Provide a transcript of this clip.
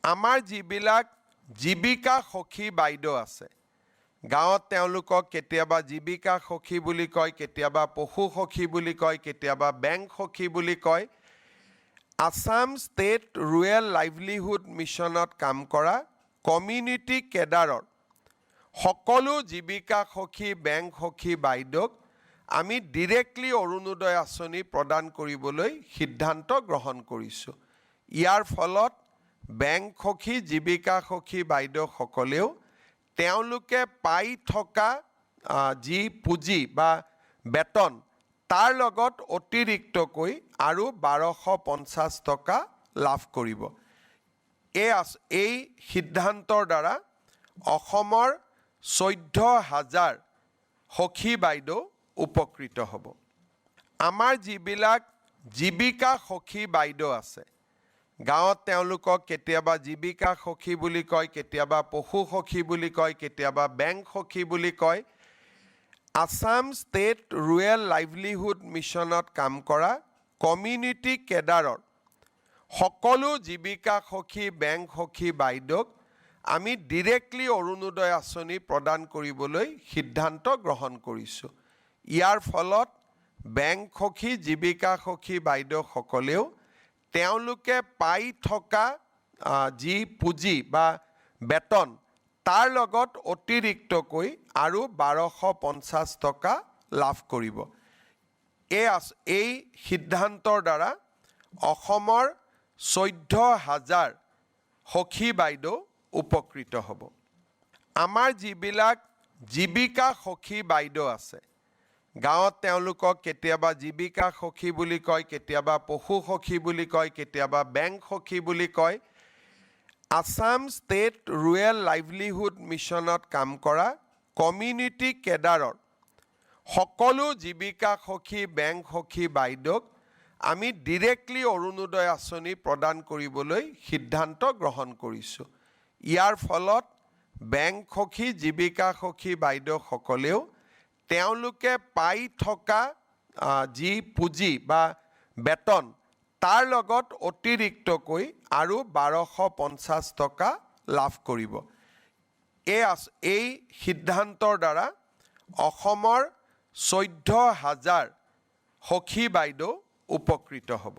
আমাৰ যিবিলাক জীৱিকা সখী বাইদেউ আছে, গাঁৱত তেওঁলোকক কেতিয়াবা জীৱিকা সখী বুলি কয়, কেতিয়াবা পশু সখী বুলি কয়, কেতিয়াবা বেংক সখী বুলি কয়। আসাম ষ্টেট ৰুৰেল লাইভলিহুড মিছনত কাম কৰা কমিউনিটি কেডাৰৰ সকলো জীৱিকা সখী, বেংক সখী বাইদেউক আমি ডিৰেক্টলি অৰুণোদয় আঁচনি প্ৰদান কৰিবলৈ সিদ্ধান্ত গ্ৰহণ কৰিছোঁ। ইয়াৰ ফলত বেংক সখী, জীৱিকা সখী বাইদেউসকলেও তেওঁলোকে পাই থকা যি পুঁজি বা বেতন তাৰ লগত অতিৰিক্তকৈ আৰু 1250 টকা লাভ কৰিব। এই সিদ্ধান্তৰ দ্বাৰা অসমৰ 14,000 সখী বাইদেউ উপকৃত হ'ব। আমাৰ যিবিলাক জীৱিকা সখী বাইদেউ আছে, গাঁৱত তেওঁলোকক কেতিয়াবা জীৱিকা সখী বুলি কয়, কেতিয়াবা পশু সখী বুলি কয়, কেতিয়াবা বেংক সখী বুলি কয়। আসাম ষ্টেট ৰুৰেল লাইভলিহুড মিছনত কাম কৰা কমিউনিটি কেডাৰৰ সকলো জীৱিকা সখী, বেংক সখী বাইদেউক আমি ডিৰেক্টলি অৰুণোদয় আঁচনি প্ৰদান কৰিবলৈ সিদ্ধান্ত গ্ৰহণ কৰিছোঁ। ইয়াৰ ফলত বেংক সখী, জীৱিকা সখী বাইদেউসকলেও তেওঁলোকে পাই থকা যি পুঁজি বা বেতন তাৰ লগত অতিৰিক্তকৈ আৰু 1250 টকা লাভ কৰিব। এই সিদ্ধান্তৰ দ্বাৰা অসমৰ 14,000 সখী বাইদেউ উপকৃত হ'ব। আমাৰ যিবিলাক জীৱিকা সখী বাইদেউ আছে, গাঁৱত তেওঁলোকক কেতিয়াবা জীৱিকা সখী বুলি কয়, কেতিয়াবা পশু সখী বুলি কয়, কেতিয়াবা বেংক সখী বুলি কয়। আসাম ষ্টেট ৰুৰেল লাইভলিহুড মিছনত কাম কৰা কমিউনিটি কেডাৰৰ সকলো জীৱিকা সখী, বেংক সখী বাইদেউক আমি ডিৰেক্টলি অৰুণোদয় আঁচনি প্ৰদান কৰিবলৈ সিদ্ধান্ত গ্ৰহণ কৰিছোঁ। ইয়াৰ ফলত বেংক সখী, জীৱিকা সখী বাইদেউসকলেও তেওঁলোকে পাই থকা যি পুঁজি বা বেতন তাৰ লগত অতিৰিক্তকৈ আৰু 1250 টকা লাভ কৰিব। এই সিদ্ধান্তৰ দ্বাৰা অসমৰ 14,000 সখী বাইদেউ উপকৃত হ'ব।